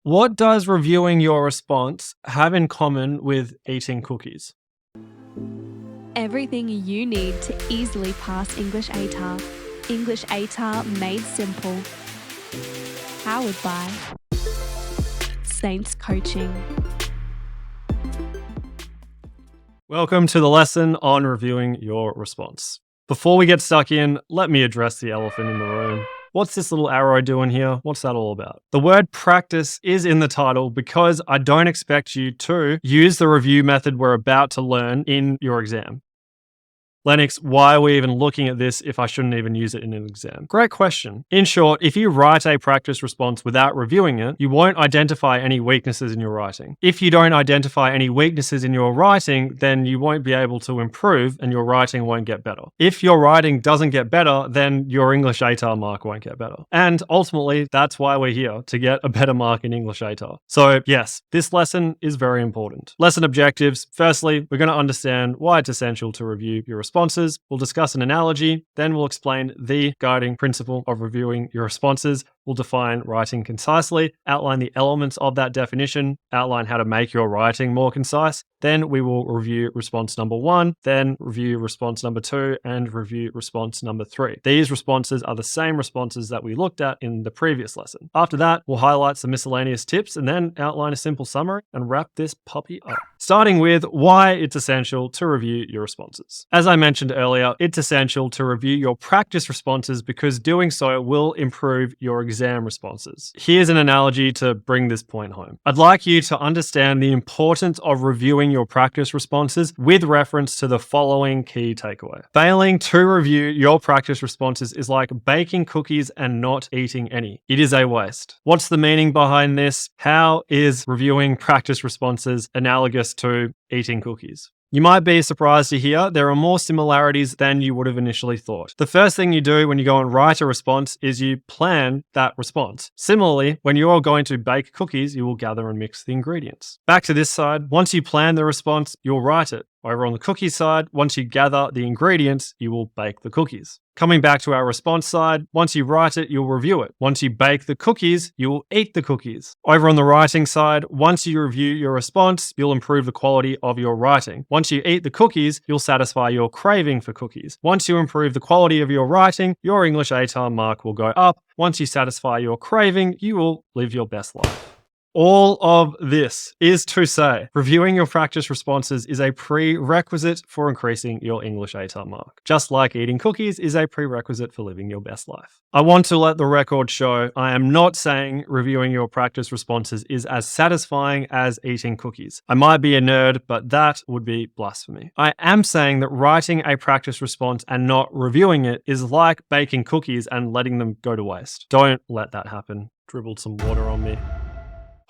What does reviewing your response have in common with eating cookies? Everything you need to easily pass English ATAR. English ATAR made simple. Powered by Saints Coaching. Welcome to the lesson on reviewing your response. Before we get stuck in, let me address the elephant in the room. What's this little arrow doing here? What's that all about? The word practice is in the title because I don't expect you to use the review method we're about to learn in your exam. Lennox, why are we even looking at this if I shouldn't even use it in an exam? Great question. In short, if you write a practice response without reviewing it, you won't identify any weaknesses in your writing. If you don't identify any weaknesses in your writing, then you won't be able to improve and your writing won't get better. If your writing doesn't get better, then your English ATAR mark won't get better. And ultimately, that's why we're here, to get a better mark in English ATAR. So yes, this lesson is very important. Lesson objectives. Firstly, we're going to understand why it's essential to review your responses. We'll discuss an analogy, then we'll explain the guiding principle of reviewing your responses. We'll define writing concisely, outline the elements of that definition, outline how to make your writing more concise. Then we will review response number 1, then review response number 2, and review response number 3. These responses are the same responses that we looked at in the previous lesson. After that, we'll highlight some miscellaneous tips and then outline a simple summary and wrap this puppy up. Starting with why it's essential to review your responses. As I mentioned earlier, it's essential to review your practice responses because doing so will improve your exam responses. Here's an analogy to bring this point home. I'd like you to understand the importance of reviewing your practice responses with reference to the following key takeaway. Failing to review your practice responses is like baking cookies and not eating any. It is a waste. What's the meaning behind this? How is reviewing practice responses analogous to eating cookies? You might be surprised to hear there are more similarities than you would have initially thought. The first thing you do when you go and write a response is you plan that response. Similarly, when you're going to bake cookies, you will gather and mix the ingredients. Back to this side, once you plan the response, you'll write it. Over on the cookie side, once you gather the ingredients, you will bake the cookies. Coming back to our response side, once you write it, you'll review it. Once you bake the cookies, you will eat the cookies. Over on the writing side, once you review your response, you'll improve the quality of your writing. Once you eat the cookies, you'll satisfy your craving for cookies. Once you improve the quality of your writing, your English ATAR mark will go up. Once you satisfy your craving, you will live your best life. All of this is to say, reviewing your practice responses is a prerequisite for increasing your English ATAR mark, just like eating cookies is a prerequisite for living your best life. I want to let the record show I am not saying reviewing your practice responses is as satisfying as eating cookies. I might be a nerd, but that would be blasphemy. I am saying that writing a practice response and not reviewing it is like baking cookies and letting them go to waste. Don't let that happen. Dribbled some water on me.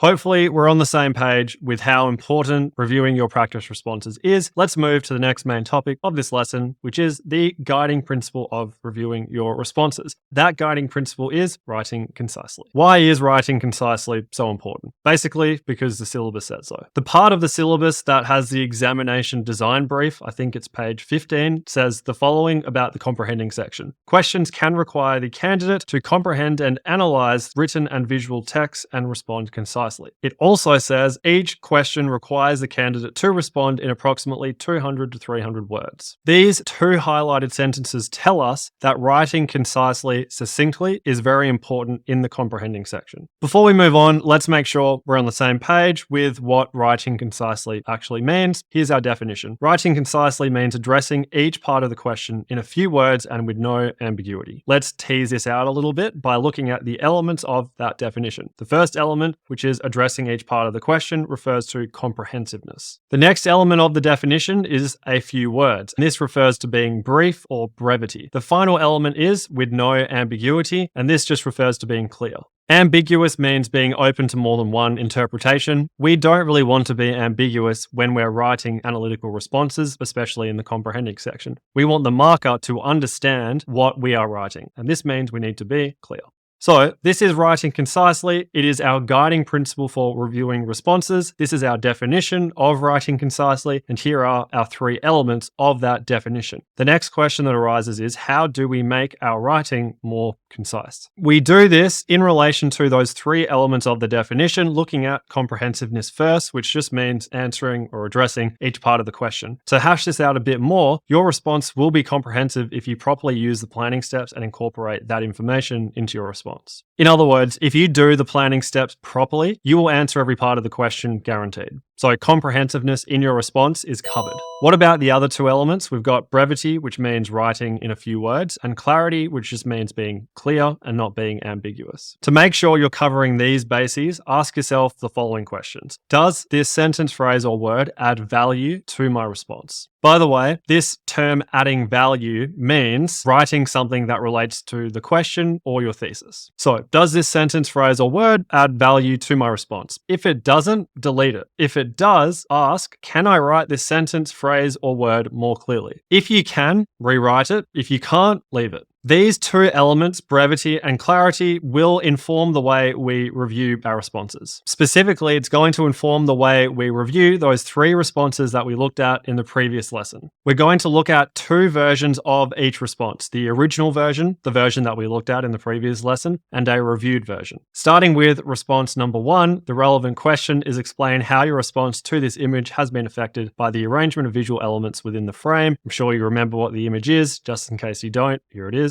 Hopefully, we're on the same page with how important reviewing your practice responses is. Let's move to the next main topic of this lesson, which is the guiding principle of reviewing your responses. That guiding principle is writing concisely. Why is writing concisely so important? Basically, because the syllabus says so. The part of the syllabus that has the examination design brief, I think it's page 15, says the following about the comprehending section. Questions can require the candidate to comprehend and analyze written and visual text and respond concisely. It also says each question requires the candidate to respond in approximately 200 to 300 words. These two highlighted sentences tell us that writing concisely, succinctly is very important in the comprehending section. Before we move on, let's make sure we're on the same page with what writing concisely actually means. Here's our definition. Writing concisely means addressing each part of the question in a few words and with no ambiguity. Let's tease this out a little bit by looking at the elements of that definition. The first element, which is addressing each part of the question, refers to comprehensiveness. The next element of the definition is a few words, and this refers to being brief or brevity. The final element is with no ambiguity, and this just refers to being clear. Ambiguous means being open to more than one interpretation. We don't really want to be ambiguous when we're writing analytical responses, especially in the comprehending section. We want the marker to understand what we are writing, and this means we need to be clear. So this is writing concisely. It is our guiding principle for reviewing responses. This is our definition of writing concisely. And here are our 3 elements of that definition. The next question that arises is, how do we make our writing more concise? We do this in relation to those 3 elements of the definition, looking at comprehensiveness first, which just means answering or addressing each part of the question. To hash this out a bit more, your response will be comprehensive if you properly use the planning steps and incorporate that information into your response. In other words, if you do the planning steps properly, you will answer every part of the question guaranteed. So comprehensiveness in your response is covered. What about the other 2 elements? We've got brevity, which means writing in a few words, and clarity, which just means being clear and not being ambiguous. To make sure you're covering these bases, ask yourself the following questions. Does this sentence, phrase, or word add value to my response? By the way, this term adding value means writing something that relates to the question or your thesis. So, does this sentence, phrase, or word add value to my response? If it doesn't, delete it. If it does, ask, can I write this sentence, phrase, or word more clearly? If you can, rewrite it. If you can't, leave it. These 2 elements, brevity and clarity, will inform the way we review our responses. Specifically, it's going to inform the way we review those 3 responses that we looked at in the previous lesson. We're going to look at 2 versions of each response, the original version, the version that we looked at in the previous lesson, and a reviewed version. Starting with response number 1, the relevant question is explain how your response to this image has been affected by the arrangement of visual elements within the frame. I'm sure you remember what the image is. Just in case you don't, here it is.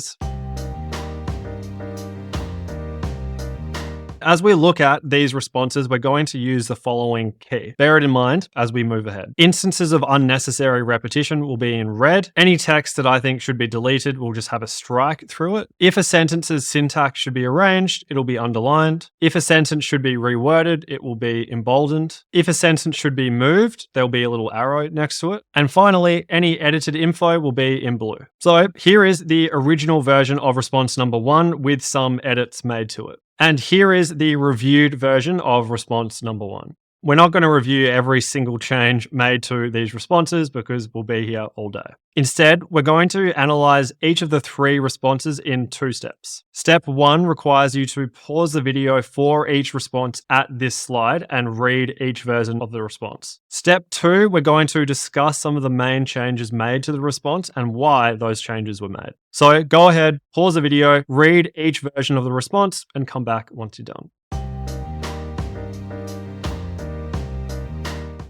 As we look at these responses, we're going to use the following key. Bear it in mind as we move ahead. Instances of unnecessary repetition will be in red. Any text that I think should be deleted will just have a strike through it. If a sentence's syntax should be arranged, it'll be underlined. If a sentence should be reworded, it will be emboldened. If a sentence should be moved, there'll be a little arrow next to it. And finally, any edited info will be in blue. So here is the original version of response number 1 with some edits made to it. And here is the reviewed version of response number 1. We're not going to review every single change made to these responses because we'll be here all day. Instead, we're going to analyze each of the 3 responses in 2 steps. Step 1 requires you to pause the video for each response at this slide and read each version of the response. Step 2, we're going to discuss some of the main changes made to the response and why those changes were made. So go ahead, pause the video, read each version of the response, and come back once you're done.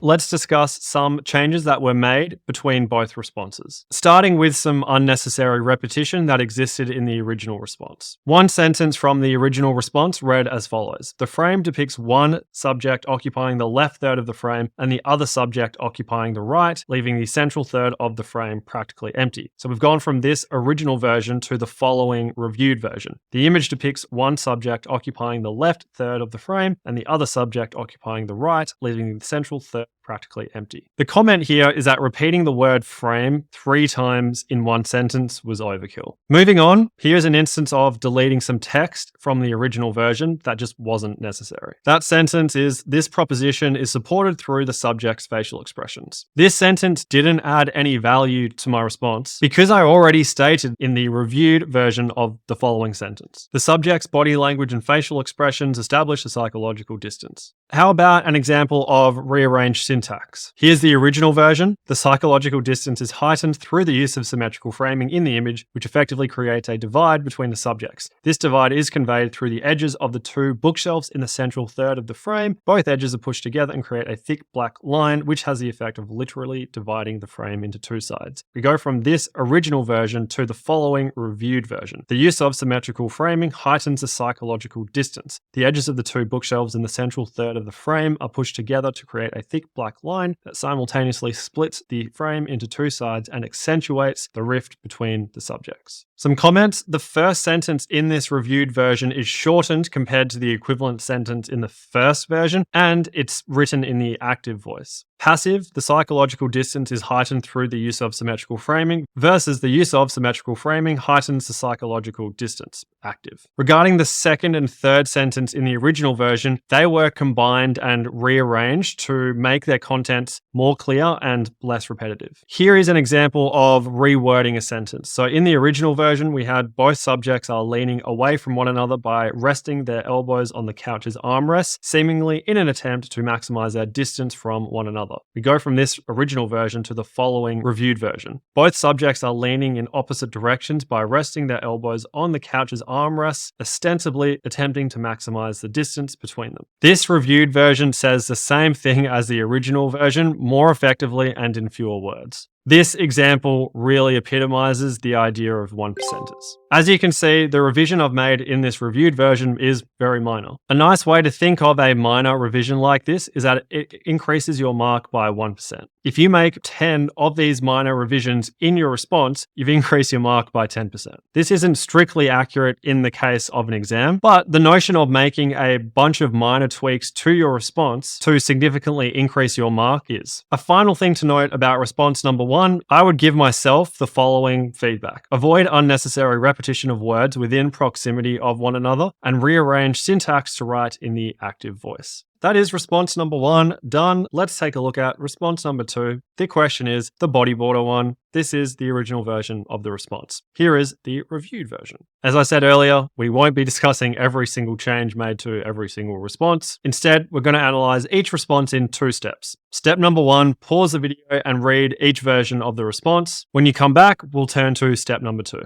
Let's discuss some changes that were made between both responses. Starting with some unnecessary repetition that existed in the original response. One sentence from the original response read as follows. The frame depicts one subject occupying the left third of the frame and the other subject occupying the right, leaving the central third of the frame practically empty. So we've gone from this original version to the following reviewed version. The image depicts one subject occupying the left third of the frame and the other subject occupying the right, leaving the central third practically empty. The comment here is that repeating the word frame 3 times in one sentence was overkill. Moving on, here's an instance of deleting some text from the original version that just wasn't necessary. That sentence is, this proposition is supported through the subject's facial expressions. This sentence didn't add any value to my response because I already stated in the reviewed version of the following sentence. The subject's body language and facial expressions establish a psychological distance. How about an example of rearranged syntax? Here's the original version. The psychological distance is heightened through the use of symmetrical framing in the image, which effectively creates a divide between the subjects. This divide is conveyed through the edges of the 2 bookshelves in the central third of the frame. Both edges are pushed together and create a thick black line, which has the effect of literally dividing the frame into 2 sides. We go from this original version to the following reviewed version. The use of symmetrical framing heightens the psychological distance. The edges of the 2 bookshelves in the central third of the frame are pushed together to create a thick black line that simultaneously splits the frame into 2 sides and accentuates the rift between the subjects. Some comments. The first sentence in this reviewed version is shortened compared to the equivalent sentence in the first version, and it's written in the active voice. Passive, the psychological distance is heightened through the use of symmetrical framing, versus the use of symmetrical framing heightens the psychological distance. Active. Regarding the second and third sentence in the original version, they were combined and rearranged to make their contents more clear and less repetitive. Here is an example of rewording a sentence. So in the original version, version, we had both subjects are leaning away from one another by resting their elbows on the couch's armrests, seemingly in an attempt to maximize their distance from one another. We go from this original version to the following reviewed version. Both subjects are leaning in opposite directions by resting their elbows on the couch's armrests, ostensibly attempting to maximize the distance between them. This reviewed version says the same thing as the original version, more effectively and in fewer words. This example really epitomizes the idea of 1%ers. As you can see, the revision I've made in this reviewed version is very minor. A nice way to think of a minor revision like this is that it increases your mark by 1%. If you make 10 of these minor revisions in your response, you've increased your mark by 10%. This isn't strictly accurate in the case of an exam, but the notion of making a bunch of minor tweaks to your response to significantly increase your mark is. A final thing to note about response number 1, I would give myself the following feedback. Avoid unnecessary repetition of words within proximity of one another and rearrange syntax to write in the active voice. That is response number 1 done. Let's take a look at response number 2. The question is the body border one. This is the original version of the response. Here is the reviewed version. As I said earlier, we won't be discussing every single change made to every single response. Instead, we're going to analyze each response in 2 steps. Step number 1, pause the video and read each version of the response. When you come back, we'll turn to step number 2.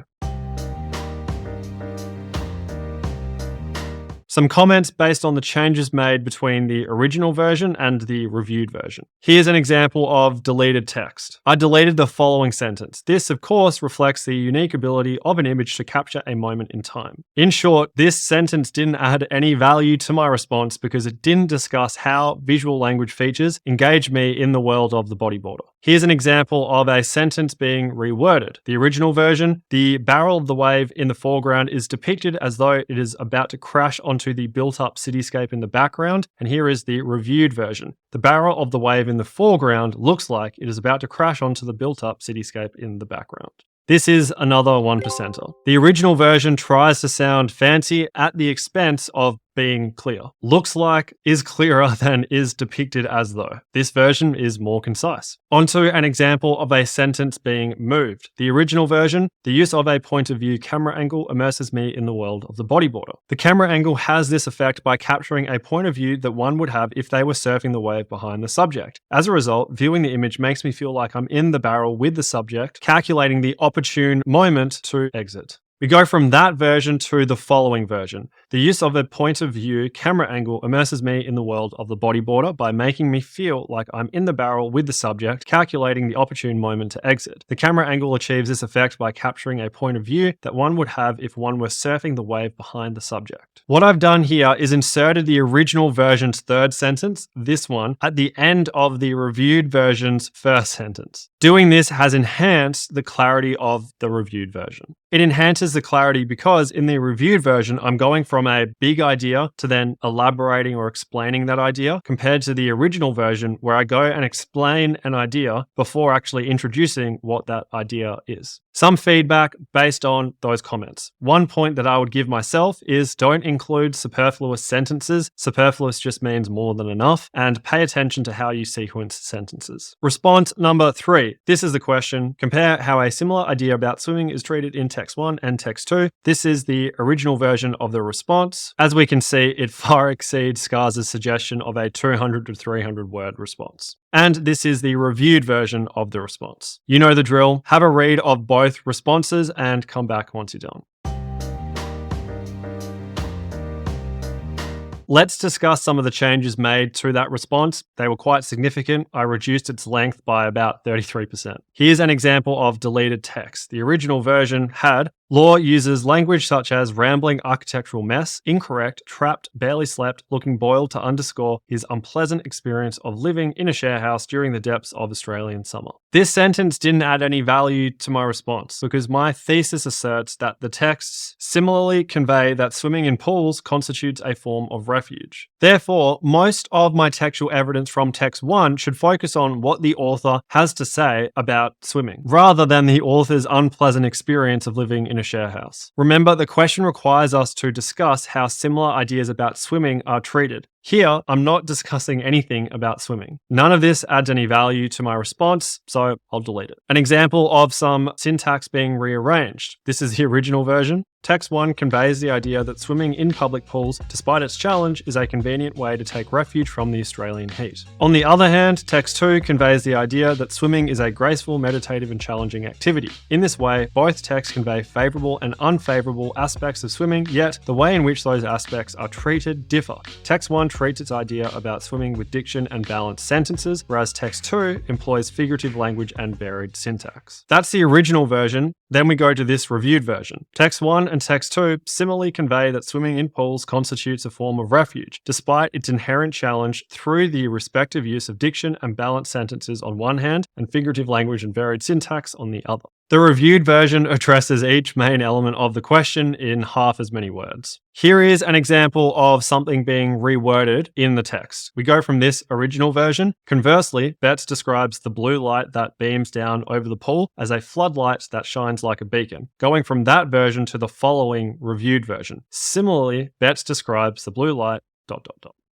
Some comments based on the changes made between the original version and the reviewed version. Here's an example of deleted text. I deleted the following sentence. This, of course, reflects the unique ability of an image to capture a moment in time. In short, this sentence didn't add any value to my response because it didn't discuss how visual language features engage me in the world of the body border. Here's an example of a sentence being reworded. The original version, the barrel of the wave in the foreground is depicted as though it is about to crash onto the built-up cityscape in the background, and here is the reviewed version. The barrel of the wave in the foreground looks like it is about to crash onto the built-up cityscape in the background. This is another 1%er. The original version tries to sound fancy at the expense of being clear. Looks like is clearer than is depicted as though. This version is more concise. Onto an example of a sentence being moved. The original version, the use of a point of view camera angle immerses me in the world of the body border. The camera angle has this effect by capturing a point of view that one would have if they were surfing the wave behind the subject. As a result, viewing the image makes me feel like I'm in the barrel with the subject, calculating the opportune moment to exit. We go from that version to the following version. The use of a point of view camera angle immerses me in the world of the body border by making me feel like I'm in the barrel with the subject, calculating the opportune moment to exit. The camera angle achieves this effect by capturing a point of view that one would have if one were surfing the wave behind the subject. What I've done here is inserted the original version's 3rd sentence, this one, at the end of the reviewed version's 1st sentence. Doing this has enhanced the clarity of the reviewed version. It enhances the clarity because in the reviewed version, I'm going from a big idea to then elaborating or explaining that idea, compared to the original version where I go and explain an idea before actually introducing what that idea is. Some feedback based on those comments. One point that I would give myself is don't include superfluous sentences. Superfluous just means more than enough, and pay attention to how you sequence sentences. Response number 3. This is the question. Compare how a similar idea about swimming is treated in text 1 and text 2. This is the original version of the response. As we can see, it far exceeds Skars's suggestion of a 200 to 300 word response. And this is the reviewed version of the response. You know the drill. Have a read of both responses and come back once you're done. Let's discuss some of the changes made to that response. They were quite significant. I reduced its length by about 33%. Here's an example of deleted text. The original version had law uses language such as rambling architectural mess, incorrect, trapped, barely slept, looking boiled to underscore his unpleasant experience of living in a share house during the depths of Australian summer. This sentence didn't add any value to my response because my thesis asserts that the texts similarly convey that swimming in pools constitutes a form of refuge. Therefore, most of my textual evidence from text 1 should focus on what the author has to say about swimming, rather than the author's unpleasant experience of living in a a share house. Remember, the question requires us to discuss how similar ideas about swimming are treated. Here, I'm not discussing anything about swimming. None of this adds any value to my response, so I'll delete it. An example of some syntax being rearranged. This is the original version. Text 1 conveys the idea that swimming in public pools, despite its challenge, is a convenient way to take refuge from the Australian heat. On the other hand, text 2 conveys the idea that swimming is a graceful, meditative and challenging activity. In this way, both texts convey favourable and unfavourable aspects of swimming, yet the way in which those aspects are treated differ. Text 1 treats its idea about swimming with diction and balanced sentences, whereas text 2 employs figurative language and varied syntax. That's the original version. Then we go to this reviewed version. Text 1 and text 2 similarly convey that swimming in pools constitutes a form of refuge, despite its inherent challenge through the respective use of diction and balanced sentences on one hand, and figurative language and varied syntax on the other. The reviewed version addresses each main element of the question in half as many words. Here is an example of something being reworded in the text. We go from this original version. Conversely, Betts describes the blue light that beams down over the pool as a floodlight that shines like a beacon, going from that version to the following reviewed version. Similarly, Betts describes the blue light ...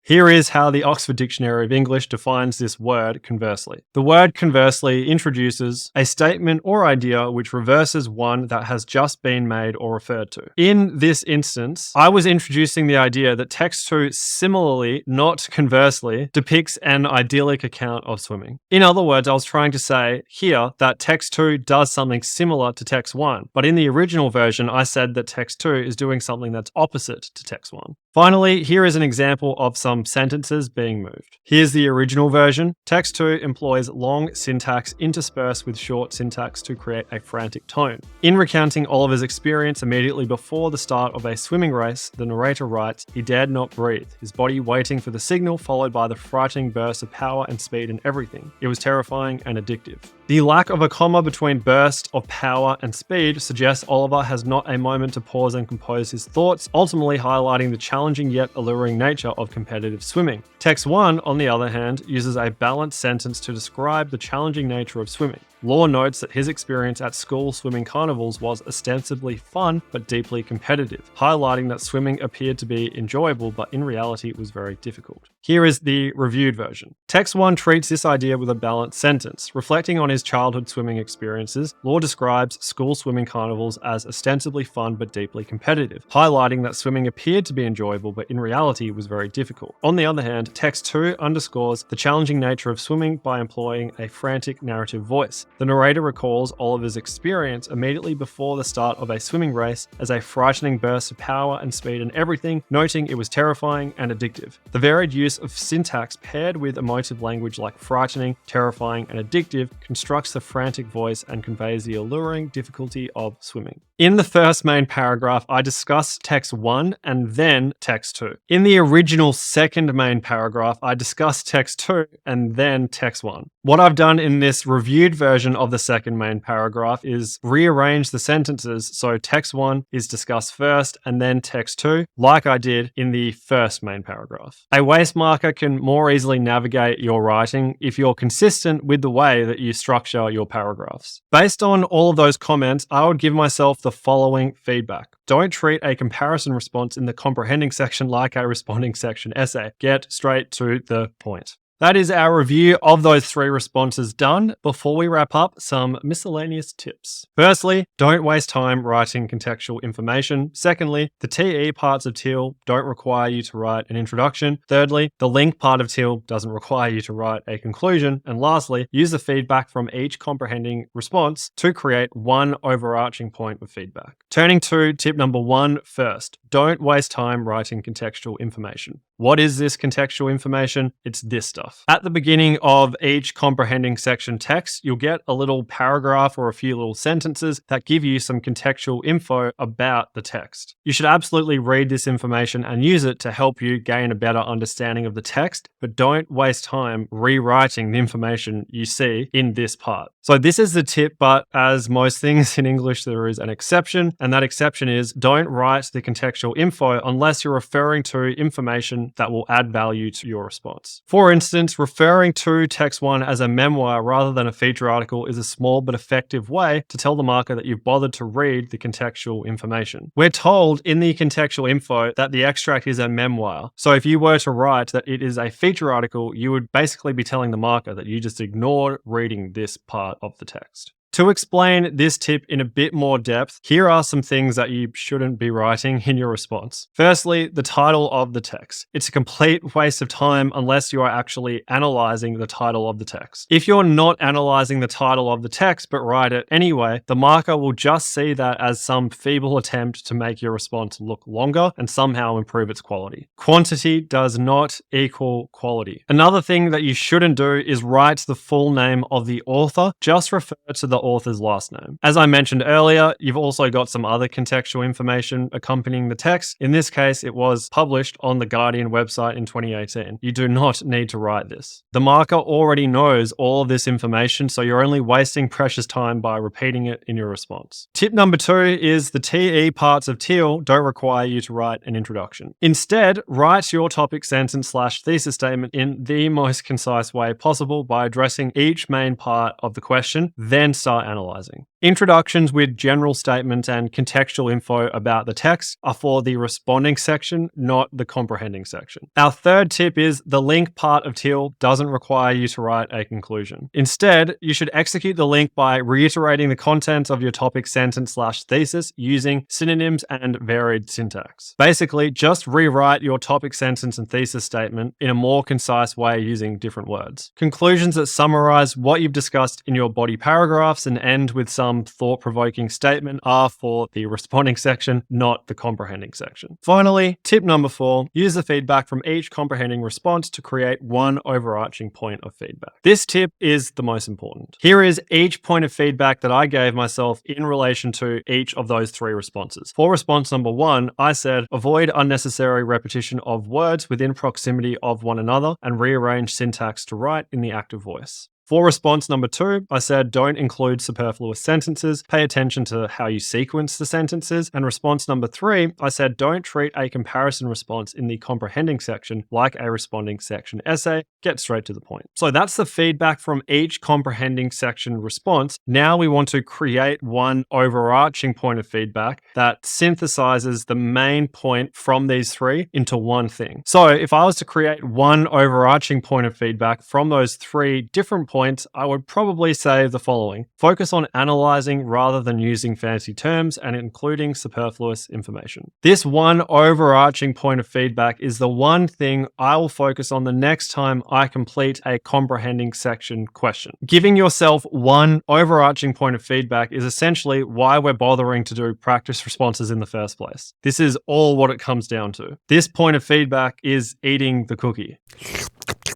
Here is how the Oxford Dictionary of English defines this word conversely. The word conversely introduces a statement or idea which reverses one that has just been made or referred to. In this instance, I was introducing the idea that text 2 similarly, not conversely, depicts an idyllic account of swimming. In other words, I was trying to say here that text 2 does something similar to text 1, but in the original version, I said that text 2 is doing something that's opposite to text 1. Finally, here is an example of some sentences being moved. Here's the original version. Text 2 employs long syntax interspersed with short syntax to create a frantic tone. In recounting Oliver's experience immediately before the start of a swimming race, the narrator writes, "He dared not breathe, his body waiting for the signal, followed by the frightening burst of power and speed and everything. It was terrifying and addictive." The lack of a comma between burst of power and speed suggests Oliver has not a moment to pause and compose his thoughts, ultimately highlighting the challenging yet alluring nature of competitive swimming. Text 1, on the other hand, uses a balanced sentence to describe the challenging nature of swimming. Law notes that his experience at school swimming carnivals was ostensibly fun but deeply competitive, highlighting that swimming appeared to be enjoyable but in reality it was very difficult. Here is the reviewed version. Text 1 treats this idea with a balanced sentence. Reflecting on his childhood swimming experiences, Law describes school swimming carnivals as ostensibly fun but deeply competitive, highlighting that swimming appeared to be enjoyable but in reality was very difficult. On the other hand, text 2 underscores the challenging nature of swimming by employing a frantic narrative voice. The narrator recalls Oliver's experience immediately before the start of a swimming race as a frightening burst of power and speed and everything, noting it was terrifying and addictive. The varied use of syntax paired with emotive language like frightening, terrifying, and addictive constructs the frantic voice and conveys the alluring difficulty of swimming. In the first main paragraph, I discussed text 1 and then text 2. In the original second main paragraph, I discussed text 2 and then text 1. What I've done in this reviewed version of the second main paragraph is rearrange the sentences so text 1 is discussed first and then text 2, like I did in the first main paragraph. A waste marker can more easily navigate your writing if you're consistent with the way that you structure your paragraphs. Based on all of those comments, I would give myself the following feedback. Don't treat a comparison response in the comprehending section like a responding section essay. Get straight to the point. That is our review of those 3 responses done. Before we wrap up, some miscellaneous tips. Firstly, don't waste time writing contextual information. Secondly, the TE parts of Teal don't require you to write an introduction. Thirdly, the link part of Teal doesn't require you to write a conclusion. And lastly, use the feedback from each comprehending response to create one overarching point of feedback. Turning to tip number 1 first. Don't waste time writing contextual information. What is this contextual information? It's this stuff. At the beginning of each comprehending section text, you'll get a little paragraph or a few little sentences that give you some contextual info about the text. You should absolutely read this information and use it to help you gain a better understanding of the text, but don't waste time rewriting the information you see in this part. So this is the tip, but as most things in English, there is an exception, and that exception is don't write the contextual info unless you're referring to information information that will add value to your response. For instance, referring to text 1 as a memoir rather than a feature article is a small but effective way to tell the marker that you've bothered to read the contextual information. We're told in the contextual info that the extract is a memoir. So if you were to write that it is a feature article, you would basically be telling the marker that you just ignored reading this part of the text. To explain this tip in a bit more depth, here are some things that you shouldn't be writing in your response. Firstly, the title of the text. It's a complete waste of time unless you are actually analyzing the title of the text. If you're not analyzing the title of the text but write it anyway, the marker will just see that as some feeble attempt to make your response look longer and somehow improve its quality. Quantity does not equal quality. Another thing that you shouldn't do is write the full name of the author. Just refer to the author's last name. As I mentioned earlier, you've also got some other contextual information accompanying the text. In this case, it was published on the Guardian website in 2018. You do not need to write this. The marker already knows all of this information, so you're only wasting precious time by repeating it in your response. Tip number 2 is the TE parts of teal don't require you to write an introduction. Instead, write your topic sentence/thesis statement in the most concise way possible by addressing each main part of the question, then start analyzing. Introductions with general statements and contextual info about the text are for the responding section, not the comprehending section. Our third tip is the link part of teal doesn't require you to write a conclusion. Instead, you should execute the link by reiterating the content of your topic sentence/thesis using synonyms and varied syntax. Basically, just rewrite your topic sentence and thesis statement in a more concise way using different words. Conclusions that summarize what you've discussed in your body paragraphs and end with some thought-provoking statement are for the responding section, not the comprehending section. Finally, tip number 4, use the feedback from each comprehending response to create one overarching point of feedback. This tip is the most important. Here is each point of feedback that I gave myself in relation to each of those 3 responses. For response number 1, I said, avoid unnecessary repetition of words within proximity of one another and rearrange syntax to write in the active voice. For response number 2, I said don't include superfluous sentences, pay attention to how you sequence the sentences. And response number 3, I said don't treat a comparison response in the comprehending section like a responding section essay, get straight to the point. So that's the feedback from each comprehending section response. Now we want to create one overarching point of feedback that synthesizes the main point from these 3 into one thing. So if I was to create one overarching point of feedback from those 3 different points, I would probably say the following. Focus on analyzing rather than using fancy terms and including superfluous information. This one overarching point of feedback is the one thing I will focus on the next time I complete a comprehending section question. Giving yourself one overarching point of feedback is essentially why we're bothering to do practice responses in the first place. This is all what it comes down to. This point of feedback is eating the cookie.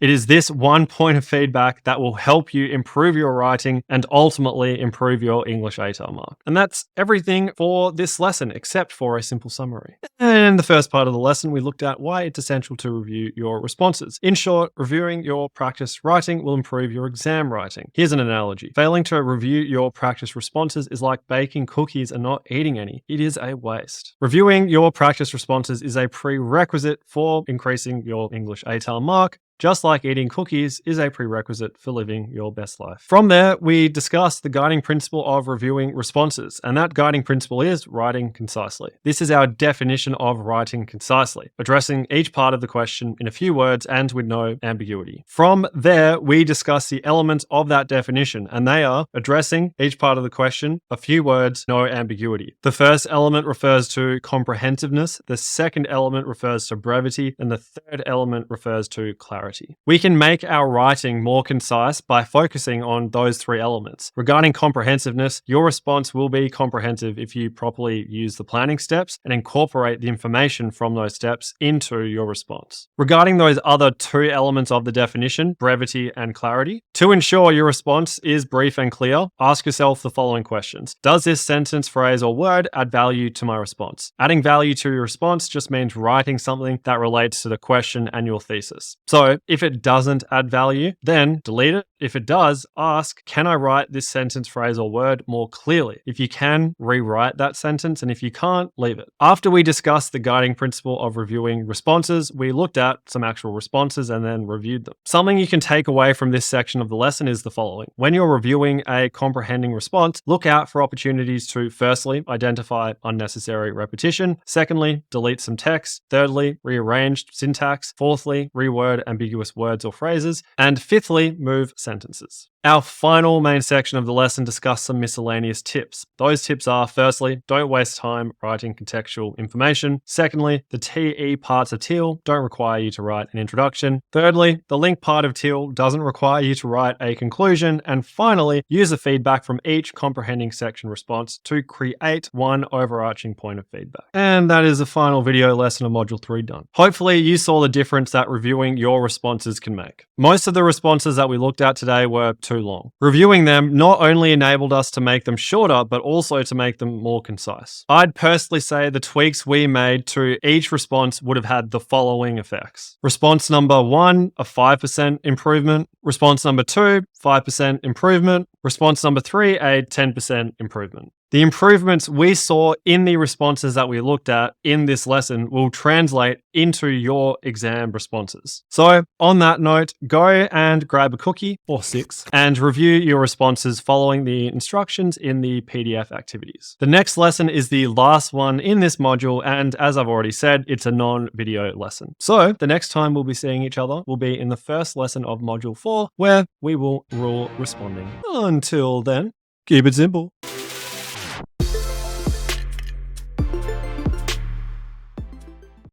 It is this one point of feedback that will help you improve your writing and ultimately improve your English ATAR mark. And that's everything for this lesson, except for a simple summary. And in the first part of the lesson, we looked at why it's essential to review your responses. In short, reviewing your practice writing will improve your exam writing. Here's an analogy. Failing to review your practice responses is like baking cookies and not eating any. It is a waste. Reviewing your practice responses is a prerequisite for increasing your English ATAR mark, just like eating cookies is a prerequisite for living your best life. From there, we discussed the guiding principle of reviewing responses, and that guiding principle is writing concisely. This is our definition of writing concisely, addressing each part of the question in a few words and with no ambiguity. From there, we discuss the elements of that definition, and they are addressing each part of the question, a few words, no ambiguity. The first element refers to comprehensiveness, the second element refers to brevity, and the third element refers to clarity. We can make our writing more concise by focusing on those 3 elements. Regarding comprehensiveness, your response will be comprehensive if you properly use the planning steps and incorporate the information from those steps into your response. Regarding those other 2 elements of the definition, brevity and clarity, to ensure your response is brief and clear, ask yourself the following questions. Does this sentence, phrase, or word add value to my response? Adding value to your response just means writing something that relates to the question and your thesis. So, So if it doesn't add value, then delete it. If it does, ask, can I write this sentence, phrase, or word more clearly? If you can, rewrite that sentence, and if you can't, leave it. After we discussed the guiding principle of reviewing responses, we looked at some actual responses and then reviewed them. Something you can take away from this section of the lesson is the following. When you're reviewing a comprehending response, look out for opportunities to, firstly, identify unnecessary repetition, secondly, delete some text, thirdly, rearrange syntax, fourthly, reword ambiguous words or phrases, and fifthly, move sentences. Our final main section of the lesson discussed some miscellaneous tips. Those tips are, firstly, don't waste time writing contextual information. Secondly, the TE parts of TEAL don't require you to write an introduction. Thirdly, the link part of TEAL doesn't require you to write a conclusion. And finally, use the feedback from each comprehending section response to create one overarching point of feedback. And that is the final video lesson of Module 3 done. Hopefully, you saw the difference that reviewing your responses can make. Most of the responses that we looked at today were too long. Reviewing them not only enabled us to make them shorter, but also to make them more concise. I'd personally say the tweaks we made to each response would have had the following effects. Response number 1, a 5% improvement. Response number 2, 5% improvement. Response number 3, a 10% improvement. The improvements we saw in the responses that we looked at in this lesson will translate into your exam responses. So on that note, go and grab a cookie or 6 and review your responses following the instructions in the PDF activities. The next lesson is the last one in this module, and as I've already said, it's a non-video lesson. So the next time we'll be seeing each other will be in the first lesson of Module 4, where we will rule responding. Until then, keep it simple.